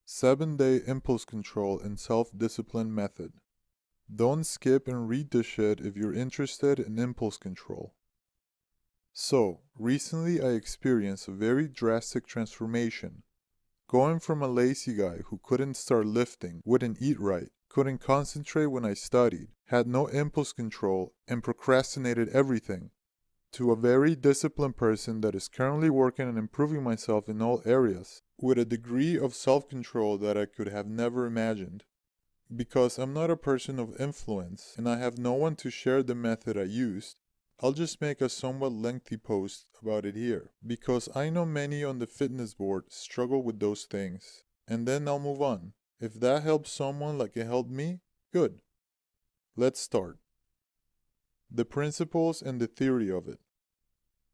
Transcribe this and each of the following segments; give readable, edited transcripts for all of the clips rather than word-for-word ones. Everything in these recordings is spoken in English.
7-Day Impulse Control and Self-Discipline Method. Don't skip and read this shit if you're interested in impulse control. So, recently I experienced a very drastic transformation. Going from a lazy guy who couldn't start lifting, wouldn't eat right, couldn't concentrate when I studied, had no impulse control, and procrastinated everything, to a very disciplined person that is currently working on improving myself in all areas, with a degree of self-control that I could have never imagined. Because I'm not a person of influence and I have no one to share the method I used, I'll just make a somewhat lengthy post about it here, because I know many on the fitness board struggle with those things, and then I'll move on. If that helps someone like it helped me, good. Let's start. The principles and the theory of it.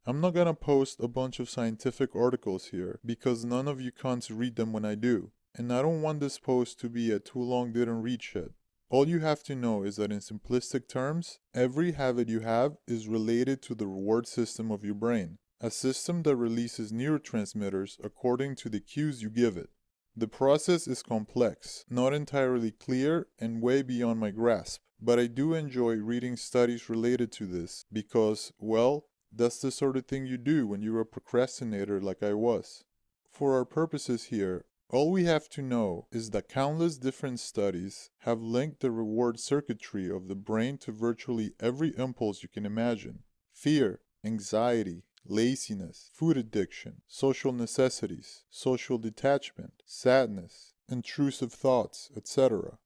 I'm not gonna post a bunch of scientific articles here because none of you cons read them when I do, and I don't want this post to be a too long didn't read shit. All you have to know is that in simplistic terms, every habit you have is related to the reward system of your brain, a system that releases neurotransmitters according to the cues you give it. The process is complex, not entirely clear, and way beyond my grasp, but I do enjoy reading studies related to this because, well, that's the sort of thing you do when you're a procrastinator like I was. For our purposes here, all we have to know is that countless different studies have linked the reward circuitry of the brain to virtually every impulse you can imagine. Fear, anxiety, laziness, food addiction, social necessities, social detachment, sadness, intrusive thoughts, etc.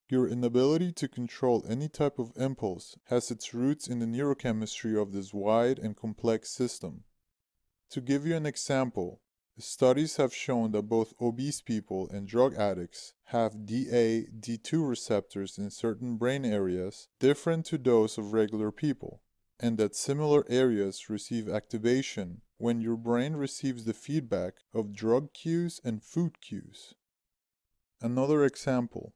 Your inability to control any type of impulse has its roots in the neurochemistry of this wide and complex system. To give you an example, studies have shown that both obese people and drug addicts have DA, D2 receptors in certain brain areas different to those of regular people, and that similar areas receive activation when your brain receives the feedback of drug cues and food cues. Another example.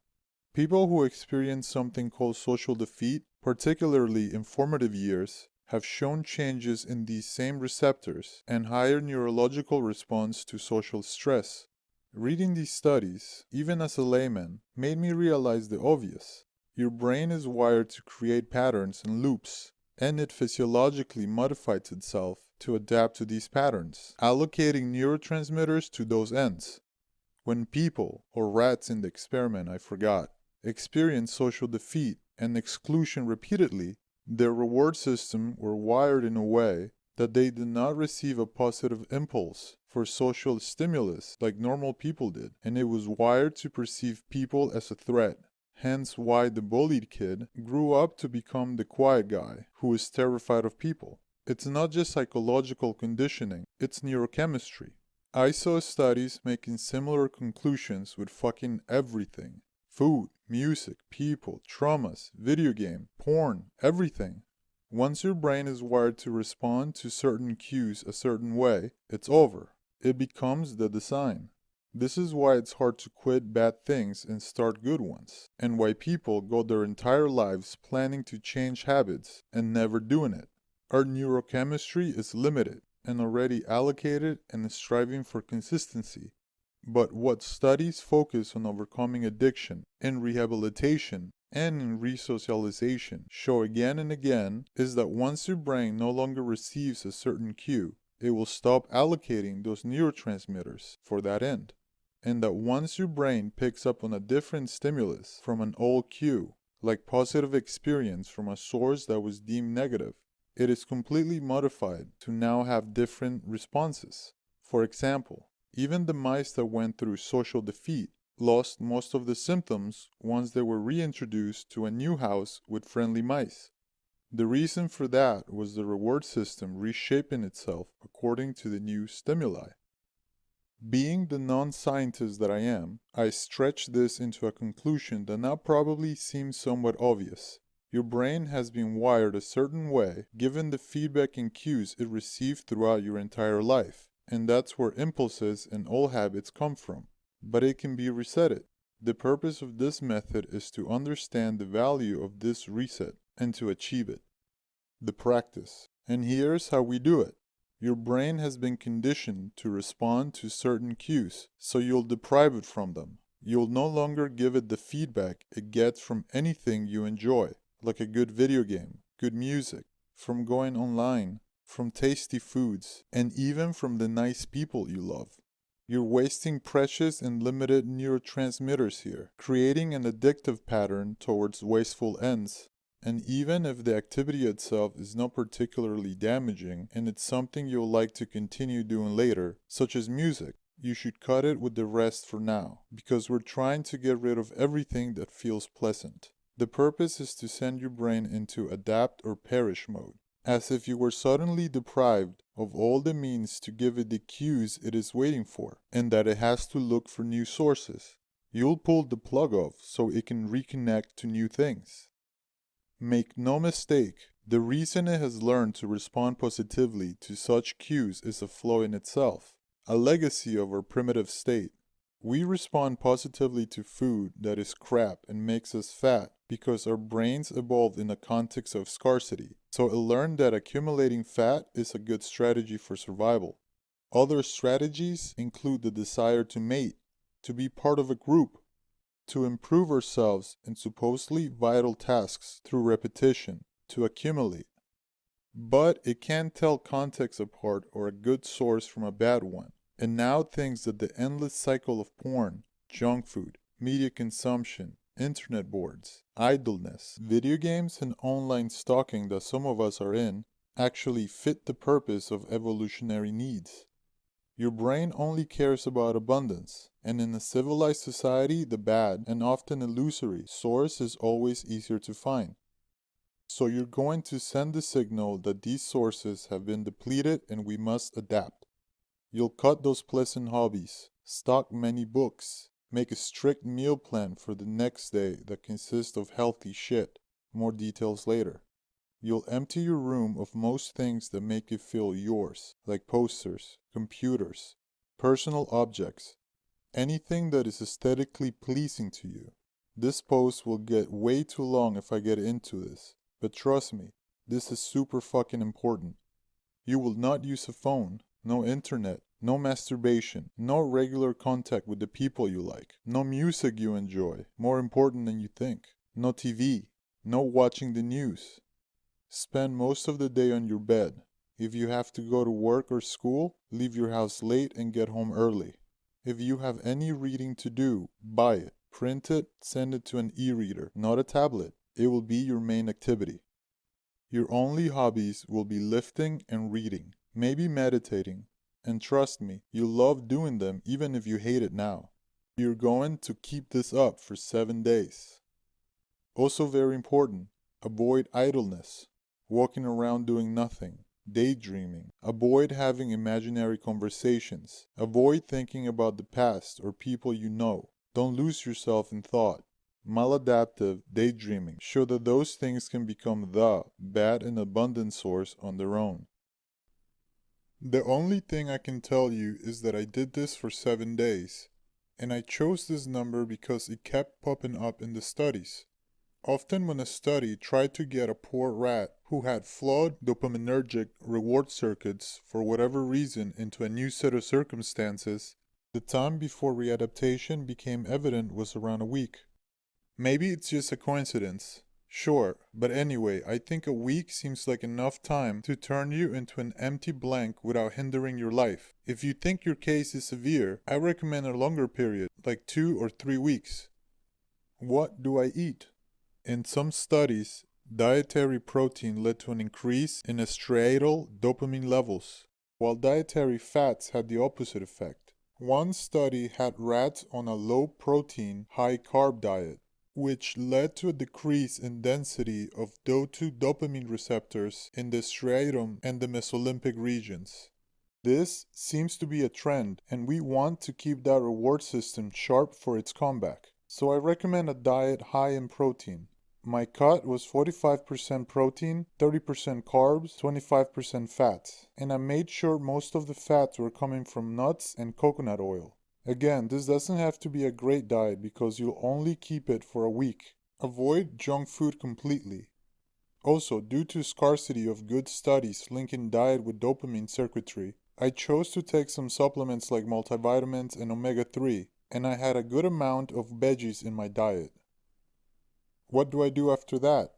People who experience something called social defeat, particularly in formative years, have shown changes in these same receptors and higher neurological response to social stress. Reading these studies, even as a layman, made me realize the obvious. Your brain is wired to create patterns and loops, and it physiologically modifies itself to adapt to these patterns, allocating neurotransmitters to those ends. When people, or rats in the experiment I forgot, experience social defeat and exclusion repeatedly, their reward system were wired in a way that they did not receive a positive impulse for social stimulus like normal people did, and it was wired to perceive people as a threat. Hence why the bullied kid grew up to become the quiet guy who is terrified of people. It's not just psychological conditioning, it's neurochemistry. I saw studies making similar conclusions with fucking everything. Food, music, people, traumas, video game, porn, everything. Once your brain is wired to respond to certain cues a certain way, it's over. It becomes the design. This is why it's hard to quit bad things and start good ones, and why people go their entire lives planning to change habits and never doing it. Our neurochemistry is limited and already allocated and is striving for consistency. But what studies focus on overcoming addiction, in rehabilitation, and in resocialization show again and again is that once your brain no longer receives a certain cue, it will stop allocating those neurotransmitters for that end. And that once your brain picks up on a different stimulus from an old cue, like positive experience from a source that was deemed negative, it is completely modified to now have different responses. For example, even the mice that went through social defeat lost most of the symptoms once they were reintroduced to a new house with friendly mice. The reason for that was the reward system reshaping itself according to the new stimuli. Being the non-scientist that I am, I stretch this into a conclusion that now probably seems somewhat obvious. Your brain has been wired a certain way given the feedback and cues it received throughout your entire life. And that's where impulses and all habits come from. But it can be resetted. The purpose of this method is to understand the value of this reset and to achieve it. The practice. And here's how we do it. Your brain has been conditioned to respond to certain cues, so you'll deprive it from them. You'll no longer give it the feedback it gets from anything you enjoy, like a good video game, good music, from going online, from tasty foods, and even from the nice people you love. You're wasting precious and limited neurotransmitters here, creating an addictive pattern towards wasteful ends. And even if the activity itself is not particularly damaging and it's something you'll like to continue doing later, such as music, you should cut it with the rest for now, because we're trying to get rid of everything that feels pleasant. The purpose is to send your brain into adapt or perish mode, as if you were suddenly deprived of all the means to give it the cues it is waiting for, and that it has to look for new sources. You'll pull the plug off so it can reconnect to new things. Make no mistake, the reason it has learned to respond positively to such cues is a flaw in itself, a legacy of our primitive state. We respond positively to food that is crap and makes us fat because our brains evolved in a context of scarcity, so it learned that accumulating fat is a good strategy for survival. Other strategies include the desire to mate, to be part of a group, to improve ourselves in supposedly vital tasks through repetition, to accumulate. But it can't tell context apart or a good source from a bad one, and now thinks that the endless cycle of porn, junk food, media consumption, internet boards, idleness, video games, and online stalking that some of us are in actually fit the purpose of evolutionary needs. Your brain only cares about abundance, and in a civilized society, the bad, and often illusory, source is always easier to find. So you're going to send the signal that these sources have been depleted and we must adapt. You'll cut those pleasant hobbies, stock many books, make a strict meal plan for the next day that consists of healthy shit. More details later. You'll empty your room of most things that make it feel yours, like posters, computers, personal objects, anything that is aesthetically pleasing to you. This post will get way too long if I get into this, but trust me, this is super fucking important. You will not use a phone, no internet, no masturbation, no regular contact with the people you like, no music you enjoy, more important than you think, no TV, no watching the news. Spend most of the day on your bed. If you have to go to work or school, leave your house late and get home early. If you have any reading to do, buy it, print it, send it to an e-reader, not a tablet. It will be your main activity. Your only hobbies will be lifting and reading, maybe meditating. And trust me, you'll love doing them even if you hate it now. You're going to keep this up for 7 days. Also very important, avoid idleness. Walking around doing nothing, daydreaming. Avoid having imaginary conversations. Avoid thinking about the past or people you know. Don't lose yourself in thought. Maladaptive daydreaming. Show that those things can become the bad and abundant source on their own. The only thing I can tell you is that I did this for 7 days, and I chose this number because it kept popping up in the studies. Often when a study tried to get a poor rat who had flawed dopaminergic reward circuits for whatever reason into a new set of circumstances, the time before readaptation became evident was around a week. Maybe it's just a coincidence. Sure, but anyway, I think a week seems like enough time to turn you into an empty blank without hindering your life. If you think your case is severe, I recommend a longer period, like 2 or 3 weeks. What do I eat? In some studies, dietary protein led to an increase in striatal dopamine levels, while dietary fats had the opposite effect. One study had rats on a low-protein, high-carb diet, which led to a decrease in density of DO2 dopamine receptors in the striatum and the mesolimbic regions. This seems to be a trend, and we want to keep that reward system sharp for its comeback. So I recommend a diet high in protein. My cut was 45% protein, 30% carbs, 25% fats, and I made sure most of the fats were coming from nuts and coconut oil. Again, this doesn't have to be a great diet because you'll only keep it for a week. Avoid junk food completely. Also, due to scarcity of good studies linking diet with dopamine circuitry, I chose to take some supplements like multivitamins and omega-3, and I had a good amount of veggies in my diet. What do I do after that?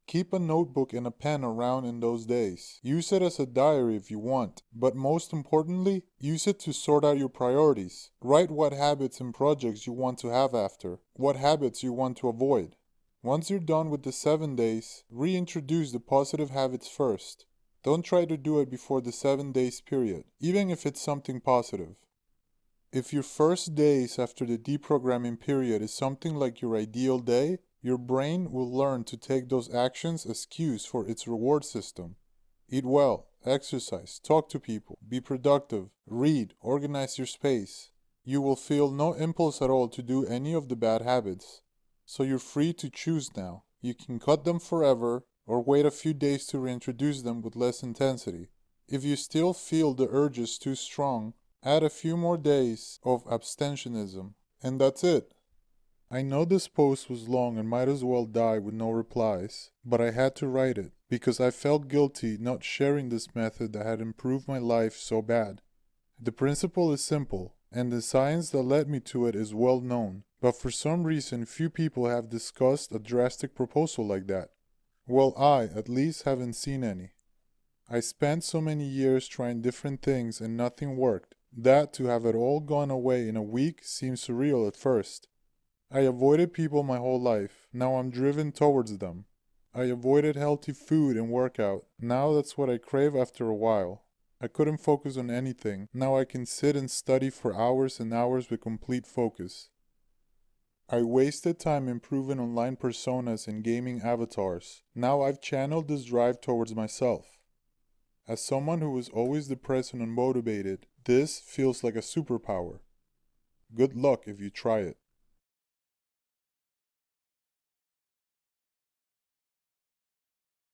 Keep a notebook and a pen around in those days. Use it as a diary if you want, but most importantly, use it to sort out your priorities. Write what habits and projects you want to have after, what habits you want to avoid. Once you're done with the 7 days, reintroduce the positive habits first. Don't try to do it before the 7 days period, even if it's something positive. If your first days after the deprogramming period is something like your ideal day, your brain will learn to take those actions as cues for its reward system. Eat well, exercise, talk to people, be productive, read, organize your space. You will feel no impulse at all to do any of the bad habits. So you're free to choose now. You can cut them forever or wait a few days to reintroduce them with less intensity. If you still feel the urges too strong, add a few more days of abstentionism. And that's it. I know this post was long and might as well die with no replies, but I had to write it because I felt guilty not sharing this method that had improved my life so bad. The principle is simple, and the science that led me to it is well known, but for some reason few people have discussed a drastic proposal like that. Well, I, at least, haven't seen any. I spent so many years trying different things and nothing worked, that to have it all gone away in a week seems surreal at first. I avoided people my whole life, now I'm driven towards them. I avoided healthy food and workout, now that's what I crave after a while. I couldn't focus on anything, now I can sit and study for hours and hours with complete focus. I wasted time improving online personas and gaming avatars, now I've channeled this drive towards myself. As someone who was always depressed and unmotivated, this feels like a superpower. Good luck if you try it.